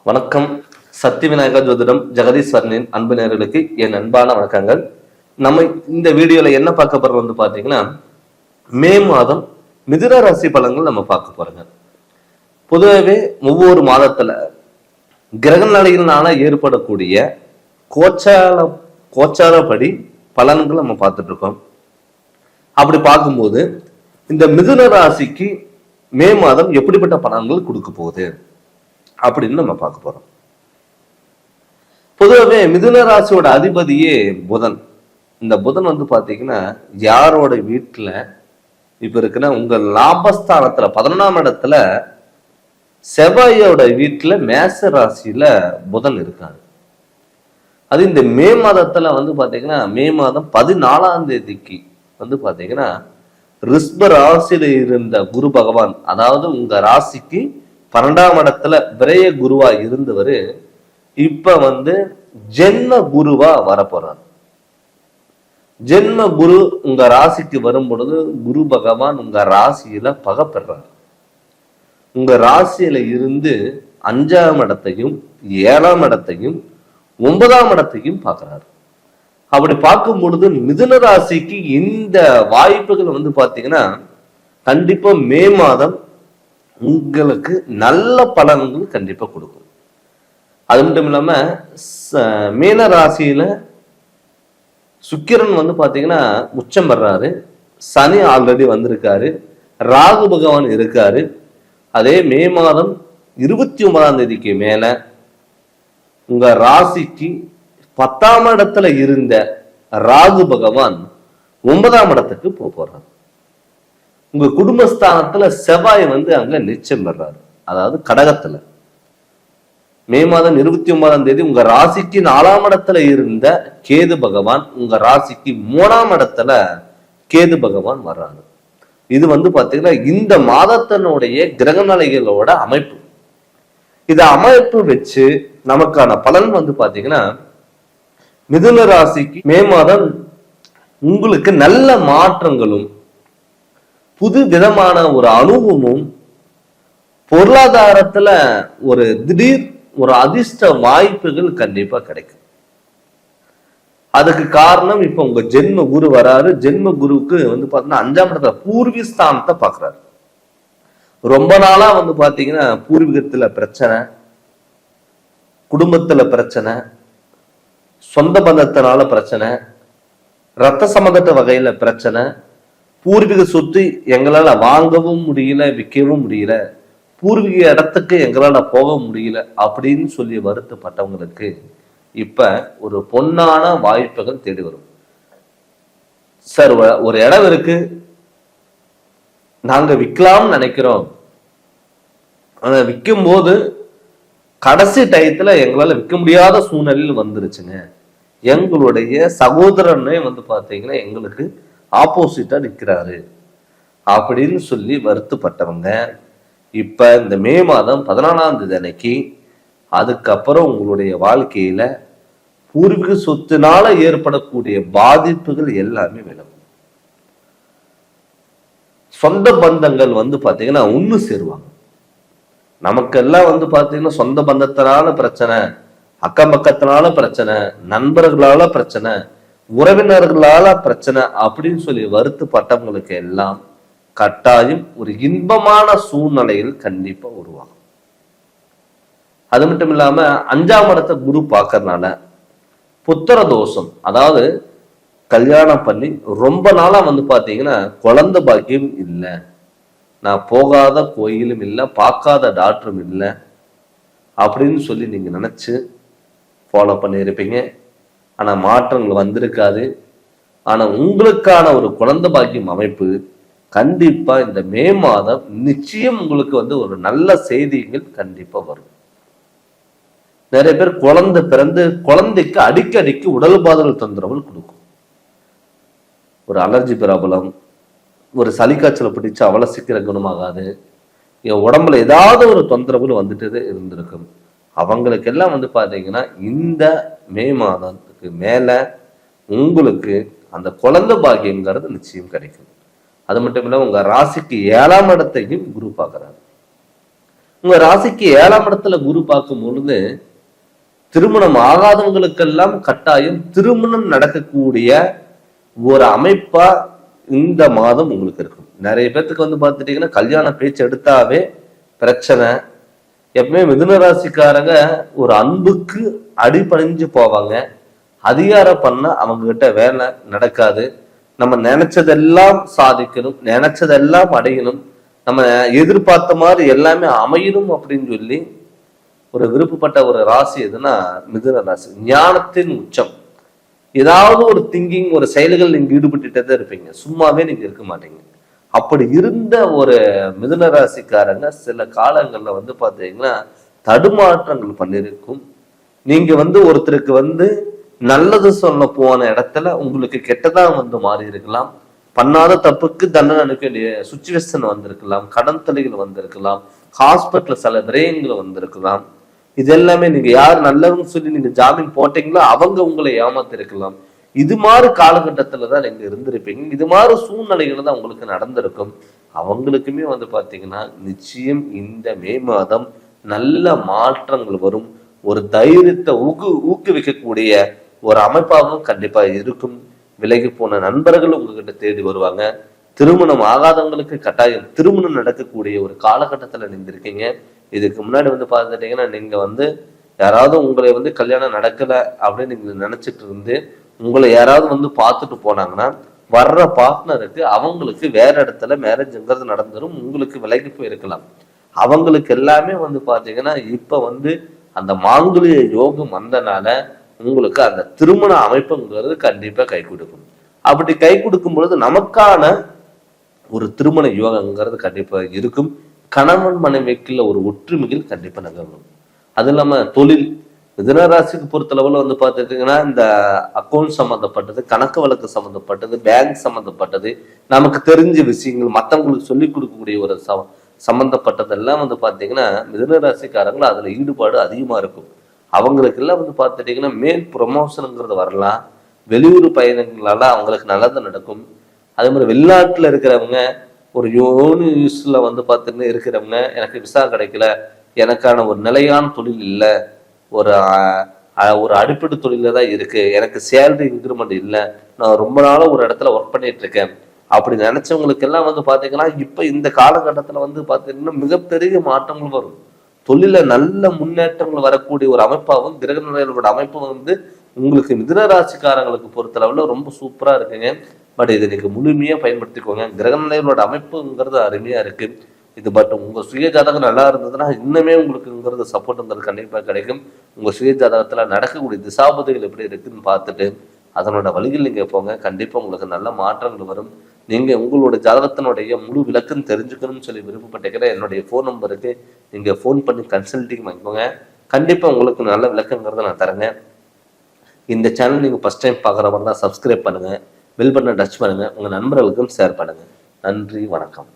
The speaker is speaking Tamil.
வணக்கம். சக்தி விநாயகர் ஜோதிடம் ஜெகதீஸ்வரனின் அன்பு நேயர்களுக்கு என் அன்பான வணக்கங்கள். நம்ம இந்த வீடியோல என்ன பார்க்க போறோம் வந்து பாத்தீங்கன்னா, மே மாதம் மிதுன ராசி பலன்கள் நம்ம பார்க்க போறோங்க. பொதுவாகவே ஒவ்வொரு மாதத்துல கிரக நிலையினால ஏற்படக்கூடிய கோச்சாரப்படி பலன்கள் நம்ம பார்த்துட்டு இருக்கோம். அப்படி பார்க்கும்போது இந்த மிதுன ராசிக்கு மே மாதம் எப்படிப்பட்ட பலன்கள் கொடுக்க போகுது அப்படின்னு நம்ம பார்க்க போறோம். பொதுவாகவே மிதுன ராசியோட அதிபதியே புதன். இந்த புதன் வந்து பாத்தீங்கன்னா யாரோட வீட்டுல இப்ப இருக்குன்னா, உங்க லாபஸ்தானத்துல 11ஆம் இடத்துல செவ்வாயோட வீட்டுல மேச ராசியில புதன் இருக்காரு. அது இந்த மே மாதத்துல வந்து பாத்தீங்கன்னா, மே மாதம் 14ஆம் தேதிக்கு வந்து பாத்தீங்கன்னா ரிஷப ராசியில இருந்த குரு பகவான், அதாவது உங்க ராசிக்கு 12ஆம் இடத்துல விரைய குருவா இருந்தவர் இப்ப வந்து ஜென்ம குருவா வரப்போறார். ஜென்ம குரு உங்க ராசிக்கு வரும் பொழுது குரு பகவான் உங்க ராசியில பகப்பெறார். உங்க ராசியில இருந்து 5ஆம் இடத்தையும் 7ஆம் இடத்தையும் 9ஆம் இடத்தையும் பார்க்கிறார். அப்படி பார்க்கும் பொழுது மிதுன ராசிக்கு இந்த வாய்ப்புகள் வந்து பாத்தீங்கன்னா கண்டிப்பா மே மாதம் உங்களுக்கு நல்ல பலன்கள் கண்டிப்பா கொடுக்கும். அது மட்டும் இல்லாம மீன ராசியில சுக்கிரன் வந்து பாத்தீங்கன்னா உச்சம் பெறாரு, சனி ஆல்ரெடி வந்திருக்காரு, ராகு பகவான் இருக்காரு. அதே மே மாதம் 29ஆம் தேதிக்கு மேல உங்க ராசிக்கு 10ஆம் இடத்துல இருந்த ராகு பகவான் 9ஆம் இடத்துக்கு போறார். உங்க குடும்பஸ்தானத்துல செவ்வாய் வந்து அங்க நிச்சயம் பெறாரு, அதாவது கடகத்துல. மே மாதம் 29ஆம் தேதி உங்க ராசிக்கு 4ஆம் இடத்துல இருந்த கேது பகவான் உங்க ராசிக்கு 3ஆம் இடத்துல கேது பகவான் வர்றாரு. இது வந்து பாத்தீங்கன்னா இந்த மாதத்தினுடைய கிரக நிலைகளோட அமைப்பு. இத அமைப்பு வச்சு நமக்கான பலன் வந்து பாத்தீங்கன்னா, மிதுன ராசிக்கு மே மாதம் உங்களுக்கு நல்ல மாற்றங்களும் புது விதமான ஒரு அனுபவமும் பொருளாதாரத்துல ஒரு திடீர் ஒரு அதிர்ஷ்ட வாய்ப்புகள் கண்டிப்பா கிடைக்கும். அதுக்கு காரணம் இப்ப உங்க ஜென்ம குரு வராரு. ஜென்ம குருவுக்கு வந்து பாத்தீங்கன்னா 5ஆம் இடத்துல பூர்வீகஸ்தானத்தை பாக்குறாரு. ரொம்ப நாளா வந்து பாத்தீங்கன்னா பூர்வீகத்துல பிரச்சனை, குடும்பத்துல பிரச்சனை, சொந்த பந்தத்தினால பிரச்சனை, ரத்த சம்பந்தத்த வகையில பிரச்சனை, பூர்வீக சொத்து எங்களால வாங்கவும் முடியல, விற்கவும் முடியல, பூர்வீக இடத்துக்கு எங்களால போக முடியல அப்படின்னு சொல்லி வருத்தப்பட்டவங்களுக்கு இப்ப ஒரு பொன்னான வாய்ப்புகள் தேடி வரும். சார், ஒரு இடம் இருக்கு, நாங்க விற்கலாம்னு நினைக்கிறோம், ஆனா விற்கும் போது கடைசி டயத்துல எங்களால விற்க முடியாத சூழ்நிலையில் வந்துருச்சுங்க, எங்களுடைய சகோதரனே வந்து பாத்தீங்கன்னா எங்களுக்கு ஆப்போசிட்டா நிற்கிறாரு அப்படின்னு சொல்லி வருத்தப்பட்டவங்க இப்ப இந்த மே மாதம் 14ஆம் தேதி அன்னைக்கு அதுக்கப்புறம் உங்களுடைய வாழ்க்கையில பூர்வீக சொத்துனால ஏற்படக்கூடிய பாதிப்புகள் எல்லாமே விலகும். சொந்த பந்தங்கள் வந்து பாத்தீங்கன்னா ஒண்ணு சேருவாங்க. நமக்கெல்லாம் வந்து பாத்தீங்கன்னா சொந்த பந்தத்தினால பிரச்சனை, அக்கம் பக்கத்தினால பிரச்சனை, நண்பர்களால பிரச்சனை, உறவினர்களால பிரச்சனை அப்படின்னு சொல்லி வருத்தப்பட்டவங்களுக்கு எல்லாம் கட்டாயம் ஒரு இன்பமான சூழ்நிலையில் கண்டிப்பா உருவாகும். அது மட்டும் இல்லாம 5ஆம் இடத்தை குரு பார்க்கறதுனால புத்திர தோஷம், அதாவது கல்யாணம் பண்ணி ரொம்ப நாளா வந்து பாத்தீங்கன்னா குழந்தை பாக்கியம் இல்லை, நான் போகாத கோயிலும் இல்லை, பார்க்காத டாக்டரும் இல்லை அப்படின்னு சொல்லி நீங்க நினைச்சு ஃபாலோ பண்ணியிருப்பீங்க. ஆனா மாற்றங்கள் வந்திருக்காது. ஆனா உங்களுக்கான ஒரு குழந்தை பாக்கியம் அமைப்பு கண்டிப்பா இந்த மே மாதம் நிச்சயம் உங்களுக்கு வந்து ஒரு நல்ல செய்திகள் கண்டிப்பா வரும். நிறைய பேர் குழந்தை பிறந்து குழந்தைக்கு அடிக்கடிக்கு உடல் பாதல் தொந்தரவுகள் கொடுக்கும். ஒரு அலர்ஜி ப்ராப்ளம், ஒரு சளி காய்ச்சலை பிடிச்சு அவ்வளவு சீக்கிரம் குணமாகாது, என் உடம்புல ஏதாவது ஒரு தொந்தரவுகள் வந்துட்டு இருந்திருக்கும். அவங்களுக்கெல்லாம் வந்து பாத்தீங்கன்னா இந்த மே மாதத்துக்கு மேல உங்களுக்கு அந்த குழந்தை பாக்கியங்கிறது நிச்சயம் கிடைக்கும். அது மட்டும் இல்ல உங்க ராசிக்கு 7ஆம் இடத்தையும் குரு பார்க்கிறாரு. உங்க ராசிக்கு 7ஆம் இடத்துல குரு பார்க்கும் பொழுது திருமணம் ஆகாதவங்களுக்கெல்லாம் கட்டாயம் திருமணம் நடக்கக்கூடிய ஒரு அமைப்பா இந்த மாதம் உங்களுக்கு இருக்கும். நிறைய பேர்த்துக்கு வந்து பார்த்துட்டீங்கன்னா கல்யாண பேச்சு எடுத்தாவே பிரச்சனை. எப்பவுமே மிதுன ராசிக்காரங்க ஒரு அன்புக்கு அடிபணிஞ்சு போவாங்க. அதிகாரம் பண்ண அவங்க கிட்ட வேலை நடக்காது. நம்ம நினைச்சதெல்லாம் சாதிக்கணும், நினைச்சதெல்லாம் அடையணும், நம்ம எதிர்பார்த்த மாதிரி எல்லாமே அமையணும் அப்படின்னு சொல்லி ஒரு விருப்பப்பட்ட ஒரு ராசி எதுன்னா மிதுன ராசி. ஞானத்தின் உச்சம். ஏதாவது ஒரு திங்கிங், ஒரு செயல்கள் நீங்க ஈடுபட்டுட்டே தான் இருப்பீங்க, சும்மாவே நீங்க இருக்க மாட்டீங்க. அப்படி இருந்த ஒரு மிதுன ராசிக்காரங்க சில காலங்கள்ல வந்து பாத்தீங்கன்னா தடுமாற்றங்கள் பண்ணிருக்கும். நீங்க வந்து ஒருத்தருக்கு வந்து நல்லது சொல்ல போன இடத்துல உங்களுக்கு கெட்டதா வந்து மாறி இருக்கலாம். பண்ணாத தப்புக்கு தண்டனை அனுப்ப வேண்டிய சுச்சுவேஷன் வந்திருக்கலாம். கடன் தொலைகள் வந்திருக்கலாம். ஹாஸ்பிட்டல்ல சில விரயங்கள் வந்திருக்கலாம். இது எல்லாமே நீங்க யார் நல்லவங்க சொல்லி நீங்க ஜாமீன் போட்டீங்களோ அவங்க உங்களை ஏமாத்திருக்கலாம். இது மாதிரி காலகட்டத்துலதான் நீங்க இருந்திருப்பீங்க. இது மாதிரி சூழ்நிலைகள் தான் உங்களுக்கு நடந்திருக்கும். அவங்களுக்குமே வந்து பாத்தீங்கன்னா நிச்சயம் இந்த மே மாதம் நல்ல மாற்றங்கள் வரும். ஒரு தைரியத்தை ஊக்குவிக்கக்கூடிய ஒரு அமைப்பாகவும் கண்டிப்பா இருக்கும். விலகி போன நண்பர்கள் உங்ககிட்ட தேடி வருவாங்க. திருமணம் ஆகாதவங்களுக்கு கட்டாயம் திருமணம் நடக்கக்கூடிய ஒரு காலகட்டத்துல நீங்க இருக்கீங்க. இதுக்கு முன்னாடி வந்து பார்த்துட்டீங்கன்னா நீங்க வந்து யாராவது உங்களை வந்து கல்யாணம் நடக்கல அப்படின்னு நீங்க நினைச்சிட்டு இருந்து உங்களை யாராவது வந்து பார்த்துட்டு போனாங்கன்னா வர்ற பார்ட்னருக்கு அவங்களுக்கு வேற இடத்துல மேரேஜ்ங்கிறது நடந்துடும். உங்களுக்கு விலகி போயிருக்கலாம். அவங்களுக்கு எல்லாமே வந்து பாத்தீங்கன்னா இப்ப வந்து அந்த மாங்குலிய யோகம் வந்தனால உங்களுக்கு அந்த திருமண அமைப்புங்கிறது கண்டிப்பா கை கொடுக்கும். அப்படி கை கொடுக்கும் பொழுது நமக்கான ஒரு திருமண யோகங்கிறது கண்டிப்பா இருக்கும். கணவன் மனைவிக்குள்ள ஒரு ஒற்றுமைகள் கண்டிப்பா நகரும். அது இல்லாம தொழில் மிதுனராசிக்கு பொறுத்தளவுல வந்து பார்த்துட்டீங்கன்னா இந்த அக்கௌண்ட் சம்மந்தப்பட்டது, கணக்கு வழக்கு சம்மந்தப்பட்டது, பேங்க் சம்மந்தப்பட்டது, நமக்கு தெரிஞ்ச விஷயங்கள் மற்றவங்களுக்கு சொல்லிக் கொடுக்கக்கூடிய ஒரு சம்மந்தப்பட்டதெல்லாம் வந்து பார்த்தீங்கன்னா மிதுனராசிக்காரங்க அதுல ஈடுபாடு அதிகமா இருக்கும். அவங்களுக்கு எல்லாம் வந்து பார்த்துட்டீங்கன்னா மேல் ப்ரொமோஷனுங்கிறது வரலாம். வெளியூர் பயணங்களால அவங்களுக்கு நல்லது நடக்கும். அதே மாதிரி வெளிநாட்டுல இருக்கிறவங்க ஒரு யூனிவர்ஸ்ல வந்து பார்த்துட்டு இருக்கிறவங்க எனக்கு விசா கிடைக்கல, எனக்கான ஒரு நிலையான தொழில் இல்லை, ஒரு ஒரு அடிப்படை தொழில தான் இருக்கு, எனக்கு சேலரி இன்க்ரிமெண்ட் இல்லை, நான் ரொம்ப நாளும் ஒரு இடத்துல ஒர்க் பண்ணிட்டு இருக்கேன் அப்படி நினைச்சவங்களுக்கு எல்லாம் வந்து பாத்தீங்கன்னா இப்ப இந்த காலகட்டத்துல வந்து பாத்தீங்கன்னா மிகப்பெரிய மாற்றங்கள் வரும். தொழில நல்ல முன்னேற்றங்கள் வரக்கூடிய ஒரு அமைப்பாகவும் கிரக நிலைகளோட அமைப்பு வந்து உங்களுக்கு மிதுன ராசிக்காரங்களுக்கு பொறுத்தளவுல ரொம்ப சூப்பரா இருக்குங்க. பட் இதை நீங்க முழுமையா பயன்படுத்திக்கோங்க. கிரக நிலைகளோட அமைப்புங்கிறது அருமையா இருக்கு இது. பட் உங்க சுய ஜாதகம் நல்லா இருந்ததுன்னா இன்னுமே உங்களுக்குங்கிறது சப்போர்ட்ங்கிறது கண்டிப்பா கிடைக்கும். உங்க சுய ஜாதகத்துல நடக்கக்கூடிய திசாபதிகள் எப்படி இருக்குன்னு பார்த்துட்டு அதனோட வழிகள் நீங்க போங்க. கண்டிப்பா உங்களுக்கு நல்ல மாற்றங்கள் வரும். நீங்க உங்களோட ஜாதகத்தினுடைய முழு விளக்கம் தெரிஞ்சுக்கணும்னு சொல்லி விருப்பப்பட்டிருக்கிற என்னுடைய ஃபோன் நம்பருக்கு நீங்க ஃபோன் பண்ணி கன்சல்டிங் வாங்கிக்கோங்க. கண்டிப்பா உங்களுக்கு நல்ல விளக்கங்கிறத நான் தரேங்க. இந்த சேனல் நீங்க ஃபர்ஸ்ட் டைம் பார்க்குற மாதிரி தான் சப்ஸ்கிரைப் பண்ணுங்க, பெல் பட்டனை டச் பண்ணுங்க, உங்க நண்பர்களுக்கும் ஷேர் பண்ணுங்க. நன்றி, வணக்கம்.